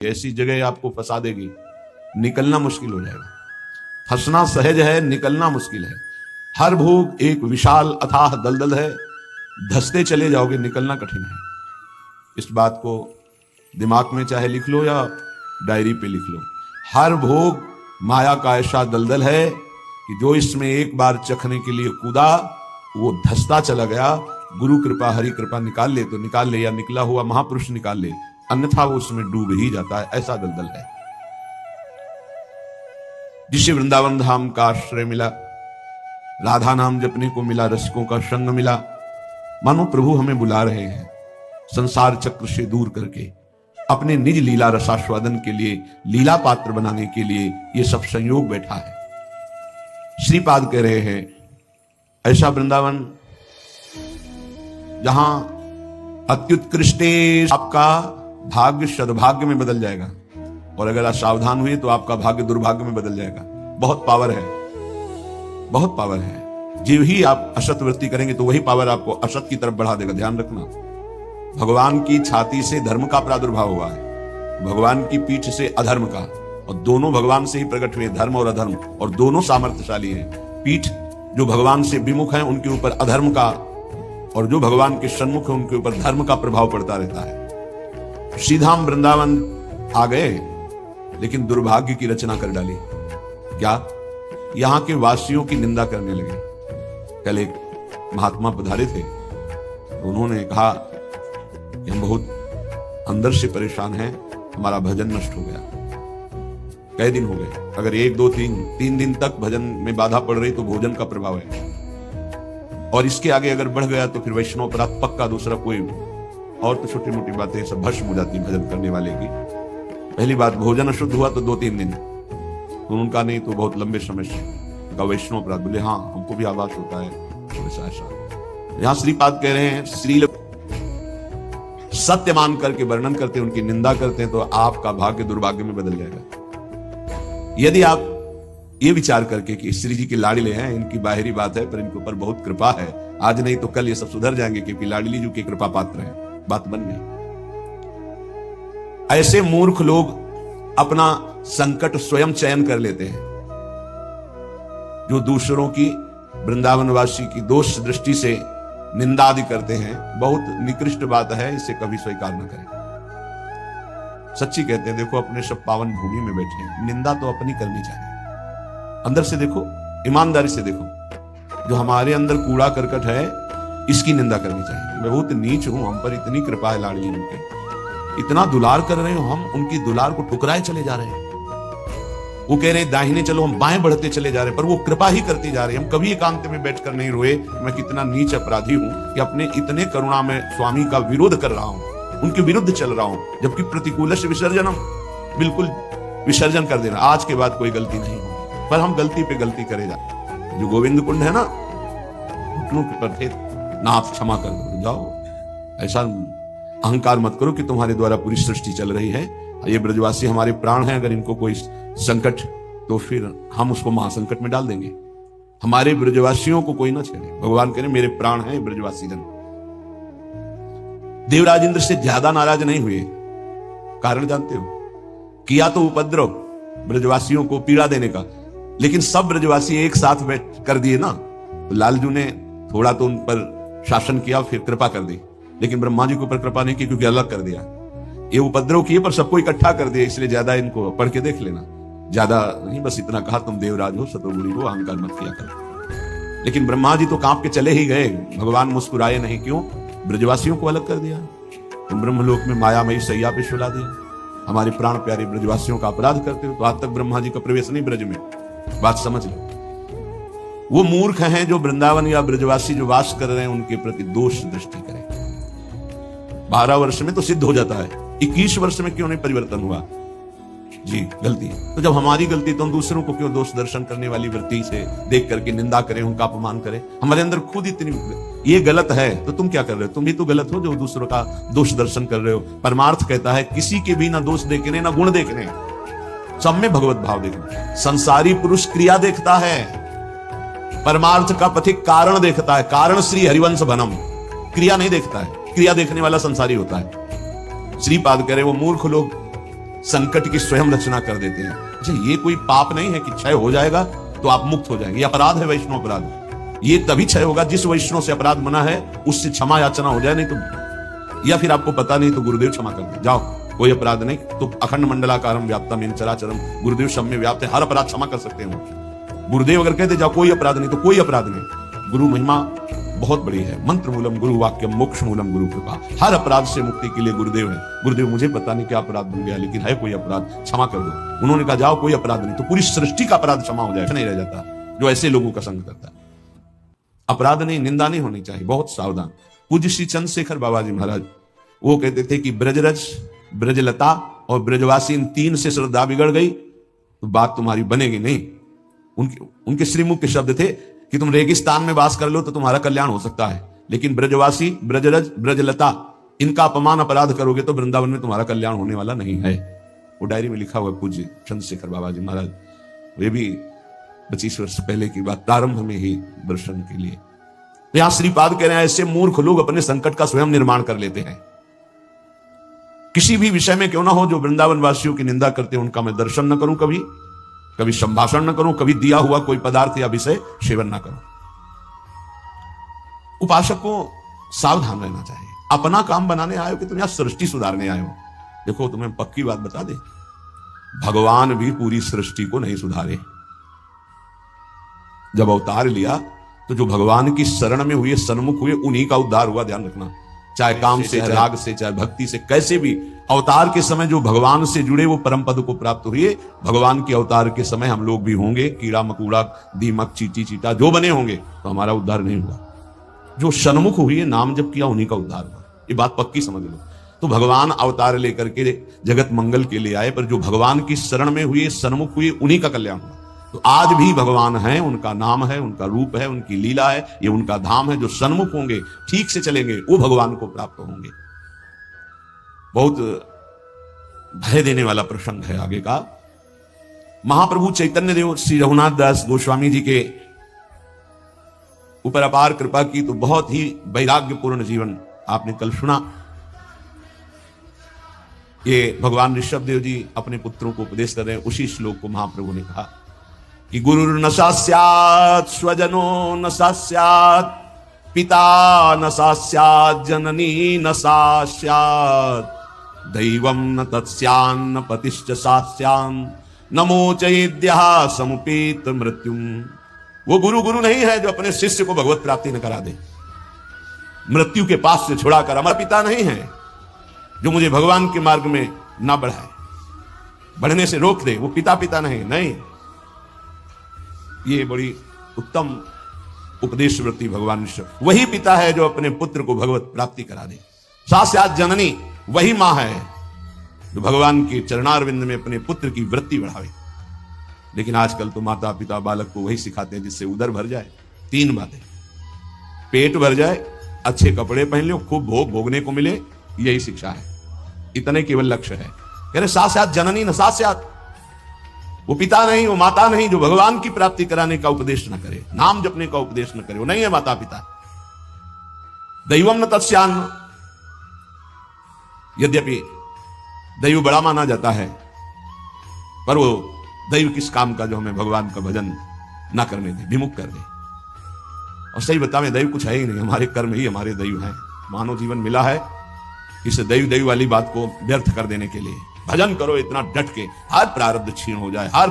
ऐसी जगह आपको फंसा देगी, निकलना मुश्किल हो जाएगा। फंसना सहज है, निकलना मुश्किल है। हर भोग एक विशाल अथाह दलदल है, धंसते चले जाओगे, निकलना कठिन है। इस बात को दिमाग में चाहे लिख लो या डायरी पे लिख लो। हर भोग माया का ऐसा दलदल है कि जो इसमें एक बार चखने के लिए कूदा वो धंसता चला गया। गुरु कृपा हरि कृपा निकाल ले तो निकाल ले, या निकला हुआ महापुरुष निकाल ले, अन्यथा वो उसमें डूब ही जाता है। ऐसा दलदल है। जिसे वृंदावन धाम का आश्रय मिला, राधा नाम जपने को मिला, रसिकों का संग मिला, मानो प्रभु हमें बुला रहे हैं संसार चक्र से दूर करके अपने निज लीला रसास्वादन के लिए, लीला पात्र बनाने के लिए ये सब संयोग बैठा है। श्रीपाद कह रहे हैं ऐसा वृंदावन जहां अत्युत्कृष्टे आपका भाग्य सद्भाग्य में बदल जाएगा, और अगर आप सावधान हुए तो आपका भाग्य दुर्भाग्य में बदल जाएगा। बहुत पावर है, बहुत पावर है। जो ही आप असत वृत्ति करेंगे तो वही पावर आपको असत की तरफ बढ़ा देगा। ध्यान रखना, भगवान की छाती से धर्म का प्रादुर्भाव हुआ है, भगवान की पीठ से अधर्म का, और दोनों भगवान से ही प्रकट हुए, धर्म और अधर्म, और दोनों सामर्थ्यशाली हैं। पीठ जो भगवान से विमुख है उनके ऊपर अधर्म का, और जो भगवान के सन्मुख है उनके ऊपर धर्म का प्रभाव पड़ता रहता है। सीधा हम वृंदावन आ गए, लेकिन दुर्भाग्य की रचना कर डाली। क्या? यहां के वासियों की निंदा करने लगे। कल एक महात्मा पधारे थे, उन्होंने कहा कि हम बहुत अंदर से परेशान हैं, हमारा भजन नष्ट हो गया। कई दिन हो गए, अगर 1 2 3 दिन तक भजन में बाधा पड़ रही तो भोजन का प्रभाव है, और इसके आगे अगर बढ़ गया तो फिर वैष्णव अपराध पक्का। दूसरा कोई और तो छोटी मोटी बातें सब भस्म हो जाती भजन करने वाले की। पहली बात, भोजन अशुद्ध हुआ तो 2 3 दिन, तो उनका नहीं तो बहुत लंबे समय का वैष्णव अपराध। बोले हाँ हमको भी आभास होता है ऐसा ऐसा। यहां श्रीपाद कह रहे हैं, श्री सत्य मान करके वर्णन करते हैं, उनकी निंदा करते हैं तो आपका भाग्य दुर्भाग्य में बदल जाएगा। यदि आप ये विचार करके कि श्री जी के लाडले हैं, इनकी बाहरी बात है पर इनके ऊपर बहुत कृपा है, आज नहीं तो कल ये सब सुधर जाएंगे क्योंकि लाडली जी के कृपा पात्र हैं, बात बन गई। ऐसे मूर्ख लोग अपना संकट स्वयं चयन कर लेते हैं, जो दूसरों की, वृंदावनवासी की दोष दृष्टि से निंदा आदि करते हैं। बहुत निकृष्ट बात है, इसे कभी स्वीकार न करें। सच्ची कहते हैं, देखो अपने सब पावन भूमि में बैठे हैं, निंदा तो अपनी करनी चाहिए। अंदर से देखो, ईमानदारी से देखो, जो हमारे अंदर कूड़ा करकट है इसकी निंदा करनी चाहिए। मैं बहुत नीच हूं, हम पर इतनी कृपा है लाडली उनके, इतना दुलार कर रहे हो, हम उनकी दुलार को ठुकराए चले जा रहे हैं। वो कह रहे हैं दाहिने चलो, हम बाएं बढ़ते चले जा रहे हैं, पर वो कृपा ही करती जा रही है। हम कभी एकांत में बैठकर नहीं रोए मैं कितना नीच अपराधी हूं कि अपने इतने करुणा में स्वामी का विरोध कर रहा हूं, उनके विरुद्ध चल रहा हूं, जबकि प्रतिकूल से विसर्जनम, बिल्कुल विसर्जन कर देना। आज के बाद कोई गलती नहीं होगी, पर हम गलती पे गलती करे जाते। जो गोविंद कुंड है ना, घुटनों पर थे, नाथ क्षमा कर दो, जाओ। ऐसा अहंकार मत करो कि तुम्हारे द्वारा पूरी सृष्टि चल रही है। ये ब्रजवासी हमारे प्राण हैं, अगर इनको कोई संकट तो फिर हम उसको महासंकट में डाल देंगे। हमारे ब्रजवासियों को कोई ना छेड़े। भगवान कह रहे मेरे प्राण हैं ब्रजवासी जन। देवराज इंद्र से ज्यादा नाराज नहीं हुए, कारण जानते हो? किया तो उपद्रव ब्रजवासियों को पीड़ा देने का, लेकिन सब ब्रजवासी एक साथ बैठ कर दिए ना, तो लालजू ने थोड़ा तो उन पर शासन किया, फिर कृपा कर दी, लेकिन ब्रह्मा जी के ऊपर कृपा नहीं की, क्योंकि अलग कर दिया। ये उपद्रव किए पर सबको इकट्ठा कर दिया, इसलिए ज्यादा इनको पढ़ के देख लेना, ज्यादा नहीं, बस इतना कहा तुम देवराज हो, सतोगुणी हो, अहंकार मत किया कर। लेकिन ब्रह्मा जी तो कांप के चले ही गए, भगवान मुस्कुराए नहीं, क्यों? ब्रजवासियों को अलग कर दिया, तुम ब्रह्मलोक में मायामयी सैया पे सुला दिया। हमारे प्राण प्यारे ब्रजवासियों का अपराध करते हो, तो आज तक ब्रह्मा जी का प्रवेश नहीं ब्रज में, बात समझ लो। वो मूर्ख हैं जो वृंदावन या ब्रजवासी जो वास कर रहे हैं उनके प्रति दोष दृष्टि करें। 12 वर्ष में तो सिद्ध हो जाता है, 21 वर्ष में क्यों नहीं परिवर्तन हुआ? जी गलती है। तो जब हमारी गलती तो हम दूसरों को क्यों दोष दर्शन करने वाली वृत्ति से देख करके निंदा करें, उनका अपमान करें? हमारे अंदर खुद इतनी ये गलत है तो तुम क्या कर रहे हो? तुम भी तो गलत हो जो दूसरों का दोष दर्शन कर रहे हो। परमार्थ कहता है किसी के भी ना दोष देखने ना गुण देखने, सब में भगवत भाव देखना। संसारी पुरुष क्रिया देखता है, परमार्थ का पथिक कारण देखता है। कारण श्री हरिवंश बनम, क्रिया नहीं देखता है। क्रिया देखने वाला संसारी होता है। श्रीपाद कह रहे वो मूर्ख लोग संकट की स्वयं रचना कर देते हैं। अच्छा, ये कोई पाप नहीं है कि क्षय हो जाएगा तो आप मुक्त हो जाएंगे। ये अपराध है, वैष्णव अपराध। ये तभी क्षय होगा जिस वैष्णव से अपराध मना है उससे क्षमा याचना हो जाए, नहीं तो, या फिर आपको पता नहीं तो गुरुदेव क्षमा कर दे, जाओ कोई अपराध नहीं। तो अखंड मंडलाकारम व्याप्तम येन चराचरम, गुरुदेव सब में व्याप्त है, हर अपराध क्षमा कर सकते हैं। गुरुदेव अगर कहते जाओ कोई अपराध नहीं तो कोई अपराध नहीं। गुरु महिमा बहुत बड़ी है। मंत्र मूलम गुरु वाक्यम, मोक्ष मूलम गुरु कृपा। हर अपराध से मुक्ति के लिए गुरुदेव है। गुरुदेव मुझे पता नहीं क्या अपराध बन गया, लेकिन है कोई अपराध, क्षमा कर दो। उन्होंने कहा जाओ कोई अपराध नहीं, तो पूरी सृष्टि का अपराध क्षमा हो जाए, नहीं रह जाता जो ऐसे लोगों का संग करता है। अपराध नहीं, निंदा नहीं होनी चाहिए, बहुत सावधान। पूज्य श्री चंद्रशेखर बाबा जी महाराज वो कहते थे कि ब्रजरज, ब्रजलता और ब्रजवासी, इन तीन से श्रद्धा बिगड़ गई तो बात तुम्हारी बनेगी नहीं। उनके श्रीमुख के शब्द थे कि तुम रेगिस्तान में वास कर लो तो तुम्हारा कल्याण हो सकता है, लेकिन ब्रजवासी, ब्रजरज, ब्रजलता, इनका अपमान अपराध करोगे तो वृंदावन में तुम्हारा कल्याण होने वाला नहीं है। वो डायरी में लिखा हुआ पूज्य चंद्रशेखर बाबा जी महाराज। वे भी 25 वर्ष पहले की बात, प्रारंभ में ही दर्शन के लिए। यहां श्रीपाद कह रहे हैं ऐसे मूर्ख लोग अपने संकट का स्वयं निर्माण कर लेते हैं। किसी भी विषय में क्यों ना हो, जो वृंदावन वासियों की निंदा करते हैं उनका मैं दर्शन न करूं, कभी संभाषण न करूं, कभी दिया हुआ कोई पदार्थ या विषय सेवन न करूं। उपासक को सावधान रहना चाहिए। अपना काम बनाने आए हो कि तुम यहां सृष्टि सुधारने आए हो। देखो तुम्हें पक्की बात बता दे, भगवान भी पूरी सृष्टि को नहीं सुधारे। जब अवतार लिया तो जो भगवान की शरण में हुए, सन्मुख हुए, उन्हीं का उद्धार हुआ। ध्यान रखना, चाहे काम से, चाहे राग से, चाहे भक्ति से, कैसे भी अवतार के समय जो भगवान से जुड़े वो परम पद को प्राप्त हुए। भगवान के अवतार के समय हम लोग भी होंगे, कीड़ा मकूड़ा, दीमक, चींटी चीटा जो बने होंगे, तो हमारा उद्धार नहीं हुआ। जो सन्मुख हुए, नाम जप किया, उन्हीं का उद्धार हुआ। ये बात पक्की समझ लो। तो भगवान अवतार लेकर के जगत मंगल के लिए आए, पर जो भगवान की शरण में हुए, सन्मुख हुए, उन्हीं का कल्याण हुआ। तो आज भी भगवान है, उनका नाम है, उनका रूप है, उनकी लीला है, ये उनका धाम है। जो सन्मुख होंगे, ठीक से चलेंगे, वो भगवान को प्राप्त होंगे। बहुत भय देने वाला प्रसंग है आगे का। महाप्रभु चैतन्य देव श्री रघुनाथ दास गोस्वामी जी के ऊपर अपार कृपा की, तो बहुत ही वैराग्यपूर्ण जीवन आपने कल सुना। ये भगवान ऋषभ देव जी अपने पुत्रों को उपदेश कर रहे हैं। उसी श्लोक को महाप्रभु ने कहा कि गुरुर् न सास्यात्, स्वजनो न सास्यात्, पिता न सास्यात्, जननी न सास्यात्, दैवं न तत्स्यान्न पतिश्च सास्यान्, नमोचयेद्यः समुपेत मृत्युम। वो गुरु नहीं है जो अपने शिष्य को भगवत प्राप्ति न करा दे, मृत्यु के पास से छुड़ाकर। अमर पिता नहीं है जो मुझे भगवान के मार्ग में ना बढ़ाए, बढ़ने से रोक दे, वो पिता नहीं। ये बड़ी उत्तम उपदेश वृत्ति भगवान ऋषभ। वही पिता है जो अपने पुत्र को भगवत प्राप्ति करा दे। साक्षात जननी वही मां है जो भगवान के चरणारविंद में अपने पुत्र की वृत्ति बढ़ावे। लेकिन आजकल तो माता पिता बालक को वही सिखाते हैं जिससे उदर भर जाए। 3 बातें, पेट भर जाए, अच्छे कपड़े पहन लो, खूब भोग भोगने को मिले, यही शिक्षा है। इतने केवल लक्ष्य है। कह रहे साक्षात जननी न साक्षात, वो पिता नहीं, वो माता नहीं जो भगवान की प्राप्ति कराने का उपदेश न करे, नाम जपने का उपदेश न करे, वो नहीं है माता पिता। दैवम न तत्स्यान्न, यद्यपि दैव बड़ा माना जाता है, पर वो दैव किस काम का जो हमें भगवान का भजन ना करने दे, विमुख कर दे। और सही बतावे दैव कुछ है ही नहीं, हमारे कर्म ही हमारे दैव हैं। मानव जीवन मिला है इस दैव वाली बात को व्यर्थ कर देने के लिए। भजन करो इतना डट के, हर प्रारब्ध क्षीण हो जाए, हर